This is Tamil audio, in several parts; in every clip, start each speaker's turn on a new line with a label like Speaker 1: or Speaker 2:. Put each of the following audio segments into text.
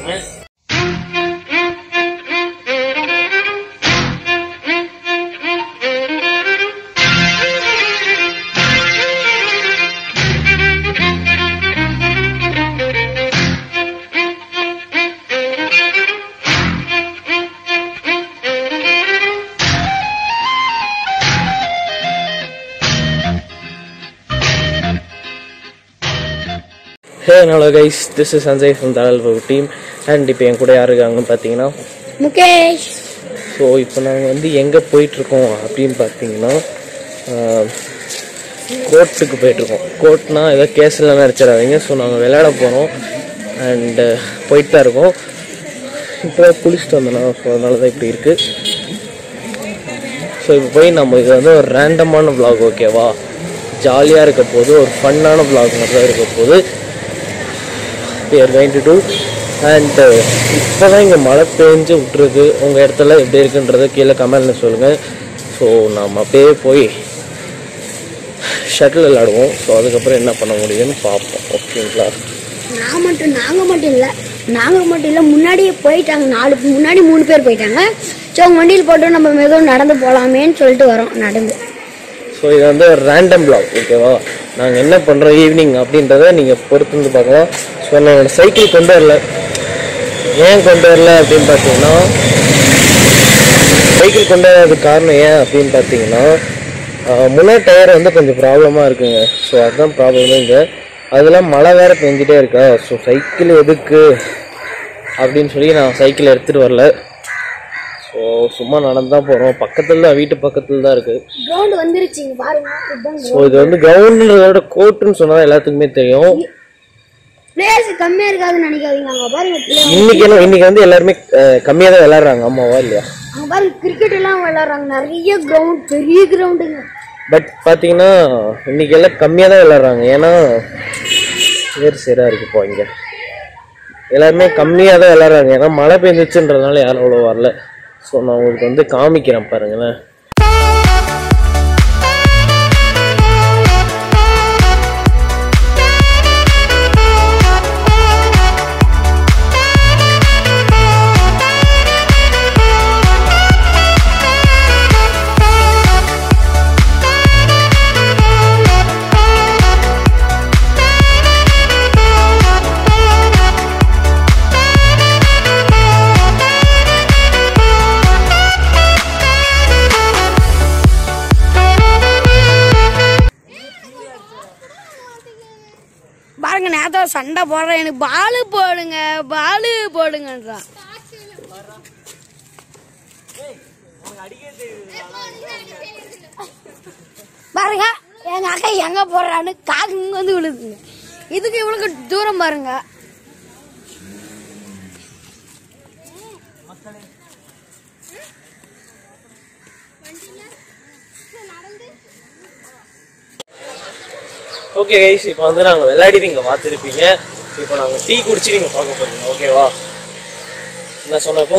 Speaker 1: Hey, hello guys, this is Sanjay from the Alvo team and இப்போ என் கூட யார் இருக்காங்கன்னு பார்த்தீங்கன்னா
Speaker 2: முகேஷ்.
Speaker 1: ஸோ இப்போ நாங்கள் வந்து எங்கே போயிட்டுருக்கோம் அப்படின்னு பார்த்தீங்கன்னா கோர்ட்டுக்கு போயிட்டுருக்கோம். கோர்ட்னா ஏதோ கேஸ்லாம் நினச்சிடாதீங்க. ஸோ நாங்கள் விளையாட போகிறோம் அண்டு போயிட்டு தான் இருக்கோம். இப்போ குளிச்சுட்டு வந்தோம்னா ஸோ அதனால தான் இப்படி இருக்குது. ஸோ இப்போ போய் நம்ம இது வந்து ஒரு ரேண்டமான vlog, ஓகேவா? ஜாலியாக இருக்க போது, ஒரு ஃபன்னான vlog மாதிரி தான் இருக்க போது. we are going to do and இப்போ தான் இங்கே மழை பெஞ்சு விட்டுருக்கு. உங்கள் இடத்துல எப்படி இருக்குன்றதை கீழே கமெண்டில் சொல்லுங்கள். ஸோ நாம் அப்படியே போய் ஷட்டில் விளையாடுவோம். ஸோ அதுக்கப்புறம் என்ன பண்ண முடியும்னு பார்ப்போம், ஓகேங்களா?
Speaker 2: நாங்கள் மட்டும் இல்லை முன்னாடியே போயிட்டாங்க. முன்னாடி 3 பேர் போயிட்டாங்க. ஸோ அவங்க வண்டியில் போட்டு நம்ம மிகவும் நடந்து போகலாமேன்னு சொல்லிட்டு வரோம் நடந்து.
Speaker 1: ஸோ இது வந்து ஒரு ரேண்டம் vlog, ஓகேவா? நாங்கள் என்ன பண்ணுறோம் ஈவினிங் அப்படின்றத நீங்கள் பொறுத்து வந்து பார்க்கலாம். ஸோ நான் என்னோடய சைக்கிள் கொண்டு வரல. ஏன் கொண்டு வரல அப்படின்னு பார்த்தீங்கன்னா, சைக்கிள் கொண்டு வரதுக்கு காரணம் ஏன் அப்படின்னு பார்த்தீங்கன்னா, முன்னாடி டயர் வந்து கொஞ்சம் ப்ராப்ளமாக இருக்குங்க. ஸோ அதுதான் ப்ராப்ளமே இங்கே. அதெல்லாம் மழை வேறு பெஞ்சிட்டே இருக்கா. ஸோ சைக்கிள் எதுக்கு அப்படின்னு சொல்லி நான் சைக்கிள் எடுத்துகிட்டு வரல. ஸோ சும்மா நடந்து தான் போகிறோம். பக்கத்தில் தான், வீட்டு பக்கத்தில் தான் இருக்குது.
Speaker 2: கிரவுண்ட் வந்துருச்சு பாருங்க.
Speaker 1: ஸோ இது வந்து கிரவுண்டோட கோர்ட்டுன்னு சொன்னால் எல்லாத்துக்குமே தெரியும்.
Speaker 2: பிளேஸ் கம்மியாக இருக்காதுன்னு நினைக்காதீங்க. அங்கே பாருங்க
Speaker 1: இன்னைக்கு வந்து எல்லாருமே கம்மியாக தான் விளையாடுறாங்க. ஆமாவா இல்லையா?
Speaker 2: அங்கே பாருங்க கிரிக்கெட் எல்லாம் விளையாடுறாங்க. நிறைய கிரவுண்ட், பெரிய கிரவுண்டுங்க.
Speaker 1: பட் பார்த்தீங்கன்னா இன்னைக்கு எல்லாம் கம்மியாக தான் விளையாடுறாங்க. ஏன்னா சேராக இருக்கு இப்போ. இங்கே எல்லாருமே கம்மியாக தான் விளையாடுறாங்க. ஏன்னா மழை பெஞ்சிச்சுன்றதுனால யாரும் அவ்வளோ வரல. ஸோ நான் உங்களுக்கு வந்து காமிக்கிறேன் பாருங்களேன்.
Speaker 2: பாருங்க நேரத்தோட சண்டை போடுறேன். எனக்கு பாலு போடுங்கன்றா. பாருங்க எங்க அக்கா எங்க போடுறான்னு காக்கு இங்க வந்து விழுதுங்க. இதுக்கு இவளுக்கு தூரம் பாருங்க.
Speaker 1: ஓகே கைஸ், இப்போ வந்து நாங்கள் விளையாடி நீங்கள் பார்த்துருப்பீங்க. இப்போ நாங்கள் டீ குடிச்சு நீங்கள் பார்க்க போறீங்க, ஓகேவா? என்ன சொன்னப்போ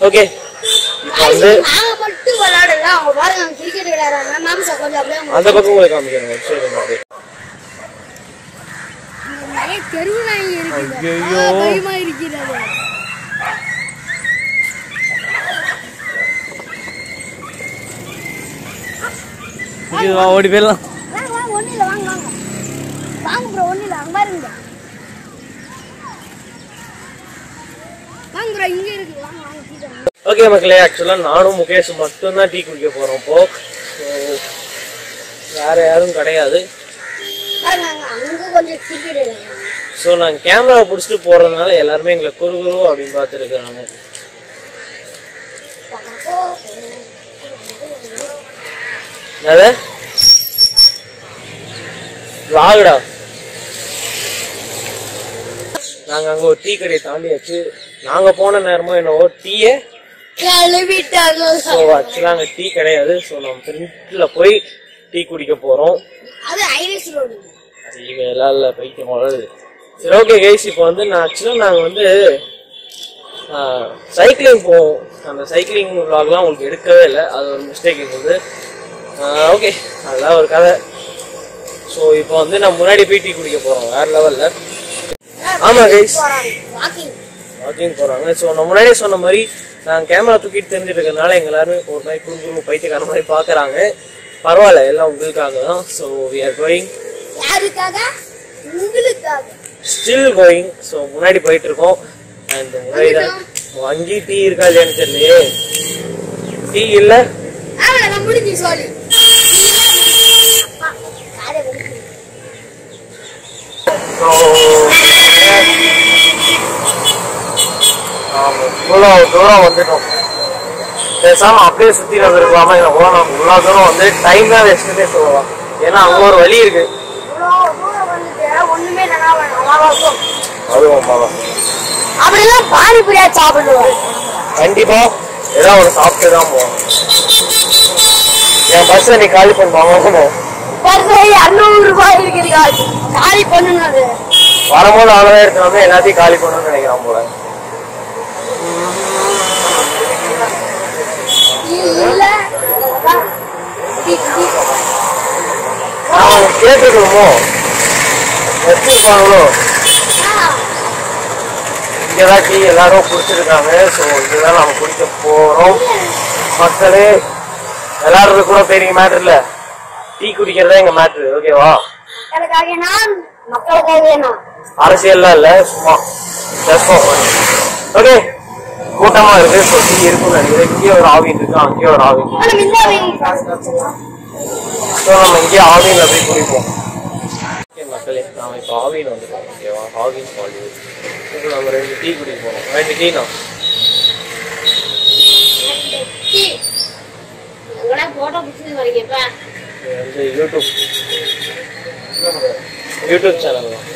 Speaker 1: ஓகே. இப்போ வந்து அந்த பக்கம் உங்களுக்கு காமிக்கிறேன். சரி,
Speaker 2: தெருவு நாய் இருக்கிறது.
Speaker 1: ஓடி போயிடலாம். ஓகே மக்களே, ஆக்சுவலா நானும் முகேஷ் மட்டும்தான் டீ குடிக்க போறோம். இப்போ வேற யாரும் கிடையாது. ஸோ நாங்கள் கேமராவை பிடிச்சிட்டு போறதுனால எல்லாருமே எங்களை குறுகுரு அப்படின்னு பார்த்துருக்குறாங்க. வாகடா, நாங்க அங்க ஒரு டீ கடையை தாண்டியாச்சு. நாங்க போன நேரமும் என்னவோ டீயை
Speaker 2: கிளம்பிட்டாங்க.
Speaker 1: ஸோ ஆக்சுவலா அங்க டீ கிடையாது. ஸோ நம்ம ஃப்ரெண்ட்ல போய் டீ குடிக்க போறோம். எல்லாம் இல்லை, பைத்தியம் வளருது. சரி, ஓகே கைஸ், இப்போ வந்து நாங்கள் வந்து சைக்கிளிங் போவோம். அந்த சைக்கிளிங் vlogலாம் உங்களுக்கு எடுக்கவே இல்லை. அது ஒரு மிஸ்டேக் இருந்தது. ஓகே, அதெல்லாம் ஒரு கதை. ஸோ இப்போ வந்து நான் முன்னாடி போய் டீ குடிக்க போகிறோம் வேறு லெவலில். ஆமா கைஸ்
Speaker 2: வாக்கிங்
Speaker 1: போறாங்க. ஸோ நான் முன்னாடியே சொன்ன மாதிரி நாங்கள் கேமரா தூக்கிட்டு தெரிஞ்சுட்டு இருக்கிறதுனால எங்க எல்லாரும் ஒரு மாதிரி குடும்பம் பைத்தியக்கார மாதிரி பாக்குறாங்க. பரவாயில்ல, எல்லாம் உங்களுக்காக தான். So we are going.
Speaker 2: யாருக்காக? உங்களுக்காக.
Speaker 1: Still going. ஸோ முன்னாடி போயிட்டு இருக்கோம். அண்ட் முன்னாடி தான் அங்கேயே டீ இருக்கா இல்லையான்னு தெரியலையே. டீ இல்ல
Speaker 2: முடிஞ்சு சொல்லி
Speaker 1: இவ்வளோ தூரம் வந்துட்டோம். பேசாம அப்படியே சுத்தி வந்துருக்கலாமா? இவ்வளோ தூரம் வந்து டைம் தான் வேஸ்ட்னே சொல்லலாம். ஏன்னா அங்க ஒரு வழி இருக்கு. அதுவும்
Speaker 2: அப்படிலாம் பானிபுரியா சாப்பிடுவோம்.
Speaker 1: கண்டிப்பா ஏதாவது ஒரு சாப்பிட்டு தான் போவோம். என் பஸ்ஸை நீ காலி பண்ணுவாங்க.
Speaker 2: 200 ரூபாய் இருக்குது காலி பண்ணுங்க.
Speaker 1: வரும்போது அவ்வளோதான் இருக்கிறாங்க, எல்லாத்தையும் காலி பண்ணணும்னு நினைக்கிறான் போல. கேட்டுக்கணுமோ வச்சிருப்பாங்களோ? இங்கதான் டீ எல்லாரும் குடிச்சிருக்காங்க. ஸோ இங்கதான் நம்ம குடிக்க போறோம். மக்களே எல்லாரும் கூட பெரிய மேட்ரு இல்ல, டீ குடிக்கிறதா எங்க மேட்ரு. ஓகேவா? அரசியல்லாம் இல்ல, சும்மா ஓகே. கூட்டமா இருக்கு. ஸோ டீ இருக்கும்னு நினைக்கிறேன். இங்கேயே ஒரு ஆவின் இருக்கு, அங்கேயே ஒரு ஆவின். ஸோ நம்ம இங்கேயே ஆவின்ல போய் குடிப்போம். ஓகே மக்களே, நாம இப்போ ஆவின் வந்துருக்கோம். ஓகேவா? ஆவின் ஹாலிவுட். இப்போ நம்ம 2 டீ குடிக்க போறோம். 2 டீ தான். வந்து யூடியூப் சேனல் தான்.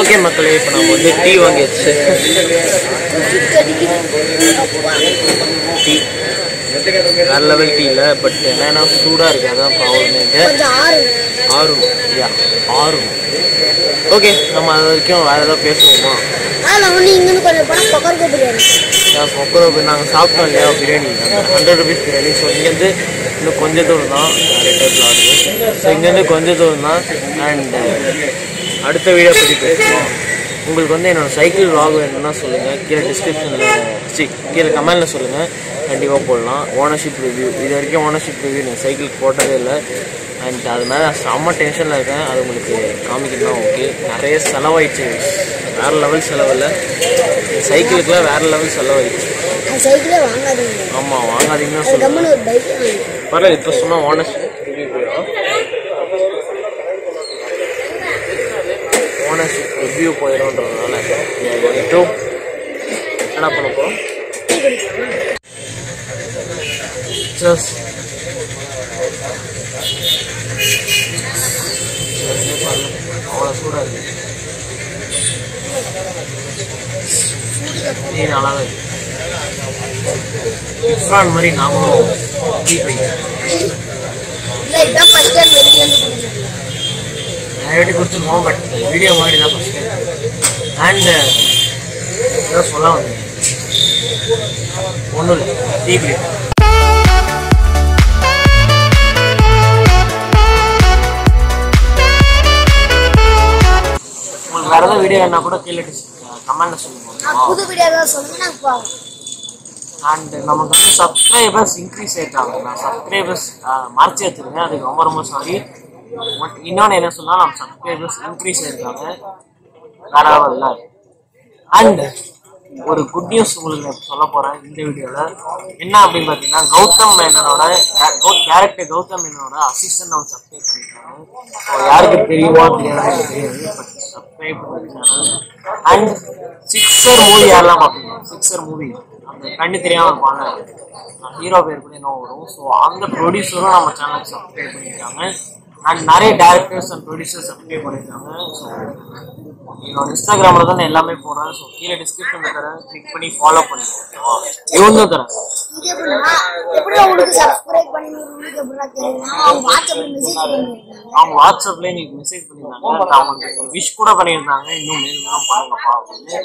Speaker 1: ஓகே மக்களே, இப்போ நம்ம வந்து டீ வாங்கியாச்சு. டீ வேற லெவல் டீ இல்லை, பட் என்னன்னா சூடாக இருக்கு. அதான் ப்ராப்ளம். ஆறும். ஓகே, நம்ம அது வரைக்கும் வேற ஏதாவது பேசுவோமா? கொக்கரோ நாங்கள் சாப்பிட்டோம் இல்லையா பிரியாணி, 100 rupees பிரியாணி. ஸோ இங்கேருந்து இன்னும் கொஞ்சம் தூரம் தான், நிறைய டைப்பில் ஆடுது. ஸோ இங்கேருந்து கொஞ்சம் தூரம் தான். அண்ட் அடுத்த வீடியோ பற்றி பேசுவோம். உங்களுக்கு வந்து என்னோடய சைக்கிள் vlog வேணும்னா சொல்லுங்கள், கீழே டிஸ்கிரிப்ஷனில் கீழே கமெண்டில் சொல்லுங்கள், கண்டிப்பாக போடலாம். ஓனர்ஷிப் ரிவ்யூ, இது வரைக்கும் ஓனர்ஷிப் ரிவ்யூ நான் சைக்கிளுக்கு போட்டதே இல்லை. அண்ட் அது மேலே செம்ம டென்ஷனில் இருக்கேன். அது உங்களுக்கு காமிக்கணும்னா ஓகே. நிறைய செலவாயிடுச்சு, வேறு லெவல் செலவில். சைக்கிளுக்குலாம் வேறு லெவல் செலவாயிடுச்சு. ஆமாம், வாங்காதீங்கன்னா சொல்லுங்கள். பரவாயில்ல, இப்போ சொன்னால் ஓனர்ஷிப் ரிவ்யூ போயிடும். ஓனர்ஷிப் ரிவ்யூ போயிடும்ன்றதுனால என்ன பண்ண போகிறோம்? அவ்வளோ சூடாக இருக்கு. டீ நல்லா தான் இருக்கு. இஃப்ரான் மாதிரி நாமளும் டீ குடிக்கிறோம். நிறைய குடிச்சிருக்கோம், பட் வீடியோ மாதிரி தான் ஃபர்ஸ்ட் டைம். அண்ட் ஏதோ சொல்ல வந்தேன், ஒன்றும் இல்லை, டீ குடிக்கிறோம். உங்களுக்கு வேற ஏதாவது வீடியோ வேணா கூட கீழே கமெண்ட்ல சொல்லுங்க. அண்ட் நமக்கு வந்து சப்ஸ்கிரைபர்ஸ் இன்க்ரீஸ் ஆயிட்டாங்க. சப்ஸ்கிரைபர்ஸ் மறைச்சி எடுத்துருங்க, அதுக்கு ரொம்ப ரொம்ப சாரி. இன்னொன்று என்ன சொன்னா, நம்ம சப்ஸ்கிரைபர்ஸ் இன்க்ரீஸ் ஆயிருக்காங்க, வேற இல்லை. அண்ட் ஒரு குட் நியூஸ் உங்களுக்கு சொல்ல போறேன் இந்த வீடியோல. என்ன அப்படின்னு பாத்தீங்கன்னா, கௌதம் மேனனோட கேரக்டர் கௌதம் மேனனோட அசிஸ்டன்ட் அவங்க சப்ஸ்கிரைப் பண்ணிருக்காங்க. யாருக்கு தெரியுமா தெரியாது தெரியாது, பட் சப்ஸ்கிரைப் பண்ணிருக்காங்க. அண்ட் சிக்ஸர் மூவி யாரெல்லாம் பார்ப்பீங்க? சிக்ஸர் மூவி அந்த கண்ணு தெரியாம இருப்பாங்க, ஹீரோ பேர் கூட என்ன வரும். ஸோ அந்த ப்ரொடியூசரும் நம்ம சேனலுக்கு சப்ஸ்கிரைப் பண்ணியிருக்காங்க. அண்ட் நிறைய டேரக்டர்ஸ் அண்ட் ப்ரொடியூசர்ஸ் சப்ஸ்கிரைப் பண்ணியிருக்காங்க. ஸோ என்னோட இன்ஸ்டாகிராமில் தான் நான் எல்லாமே போகிறேன். ஸோ கீழே டிஸ்கிரிப்ஷனில் தரேன், கிளிக் பண்ணி ஃபாலோ பண்ணிக்கோங்க. இவங்க தரேன். அவங்க வாட்ஸ்அப்ல எனக்கு மெசேஜ் பண்ணியிருந்தாங்க. அவங்க விஷ் கூட பண்ணியிருந்தாங்க, இன்னும் மேலும் பண்ணுங்கப்பா அப்படின்னு.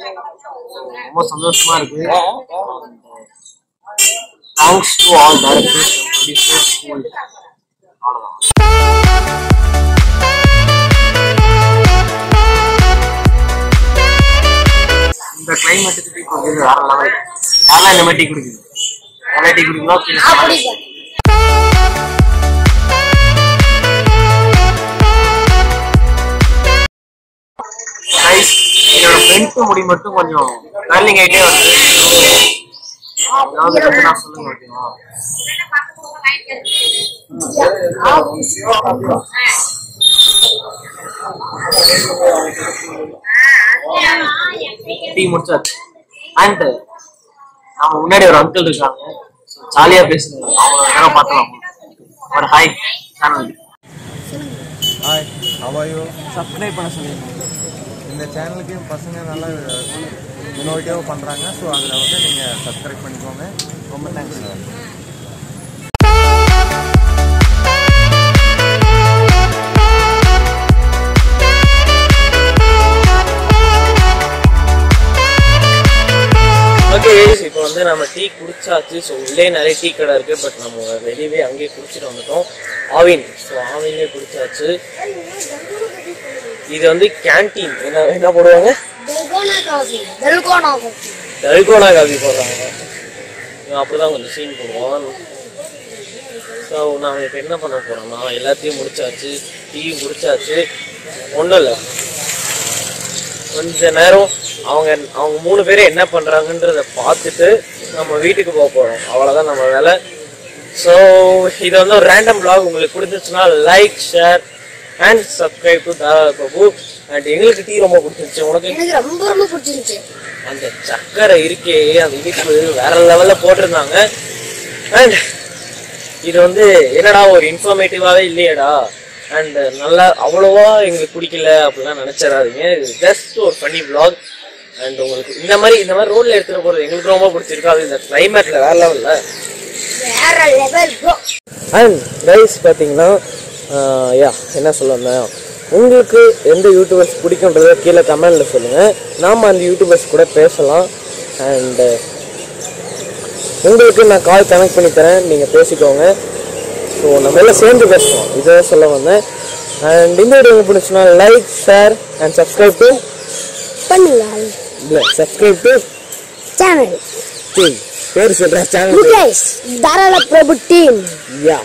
Speaker 1: ரொம்ப சந்தோஷமா இருக்கு. Thanks to all directors and producers. அவ்வளோதான். இந்த கிளைமேட்டுக்கு டீ குடிக்கிறது வேற லெவல். யாரெல்லாம் இந்த மாதிரி டீ குடிக்குது? நிறைய டீ குடிக்கலாம். என்னோட ஃப்ரெண்ட் முடி மட்டும் கொஞ்சம் கர்லிங் ஆகிட்டே வருது. ஏதாவது நான் சொல்லுங்க ஓகேவா? டீ முடிச்சாச்சு. அண்ட் நம்ம முன்னாடி ஒரு அங்கிள் இருக்காங்க, ஜாலியா பேசுறாங்க. அவங்க நேரம் பார்க்கலாம். ஒரு hi channel.
Speaker 3: Hi, how are you?
Speaker 1: Subscribe பண்ண சொல்லிருக்கோம்.
Speaker 3: இந்த சேனலுக்கு பசங்க நல்லா இன்னோவேட்டிவாக பண்ணுறாங்க. ஸோ அதில் வந்து நீங்கள் சப்ஸ்கிரைப் பண்ணிக்கோங்க. ரொம்ப தேங்க்ஸ் சார்.
Speaker 1: ஓகே, இப்போ வந்து நம்ம டீ குடிச்சாச்சு. ஸோ உள்ளே நிறைய டீ கடை இருக்கு, பட் நம்ம வெளியவே அங்கேயே குடிச்சிட்டு வந்துட்டோம். ஆவின். ஸோ ஆவின்லேயே குடிச்சாச்சு. இது வந்து கேன்டீன். என்ன போடுவாங்க? டல்கோனா காஃபி போடுறாங்க. அப்படிதான் கொஞ்சம் சீன் போடுவோம். ஸோ நான் இப்போ என்ன பண்ண போறோம்னா, எல்லாத்தையும் முடிச்சாச்சு, டீயும் குடிச்சாச்சு. ஒன்றும் இல்லை, கொஞ்ச நேரம் அவங்க 3 பேரும் என்ன பண்றாங்கன்றத பார்த்துட்டு நம்ம வீட்டுக்கு போக போறோம். அவ்வளவுதான் நம்ம வேலை. ஸோ இது வந்து ஒரு ரேண்டம் vlog. உங்களுக்கு பிடிச்சிருச்சுன்னா like, share and subscribe to Tara Prabhu. And எங்களுக்கு டீ ரொம்ப பிடிச்சிருச்சு. உனக்கு?
Speaker 2: எனக்கு ரொம்ப ரொம்ப பிடிச்சிருச்சு.
Speaker 1: அந்த சக்கரை இருக்கே, அந்த இனிப்பு வேற லெவல்ல போட்டிருந்தாங்க. அண்ட் இது வந்து என்னடா ஒரு இன்ஃபர்மேட்டிவாவே இல்லையடா, அண்ட் நல்லா அவ்வளோவா எங்களுக்கு பிடிக்கல அப்படிலாம் நினைச்சிடாதீங்க. இது ஜஸ்ட் ஒரு ஃபன்னி vlog. அண்ட் உங்களுக்கு இந்த மாதிரி ரோட்ல எடுத்துட்டு போறது எங்களுக்கு ரொம்ப பிடிச்சிருக்கு. அது இந்த கிளைமேட்ல வேற லெவல்ல
Speaker 2: வேற லெவல் ப்ரோ.
Speaker 1: அண்ட் கைஸ் பார்த்தீங்கன்னா என்ன சொல்லணும், உங்களுக்கு எந்த யூடியூபர்ஸ் பிடிக்குன்றத கீழே கமெண்ட்ல சொல்லுங்க. நாம அந்த யூடியூபர்ஸ் கூட பேசலாம். அண்ட் உங்களுக்கு நான் கால் கனெக்ட் பண்ணி தரேன், நீங்கள் பேசிக்கோங்க. ஸோ நம்ம எல்லாம் சேர்ந்து பேசுவோம். இதை சொல்ல வந்தேன். அண்ட் இந்த வீடியோ பிடிச்சுன்னா like, share and subscribe to
Speaker 2: பண்ணுங்க.
Speaker 1: இல்லை, சப்ஸ்கிரைப் டு
Speaker 2: சேனல்
Speaker 1: டீம். பேர் சொல்கிறேன் சேனல்.
Speaker 2: தாராள பிரபு டீம்.
Speaker 1: யா.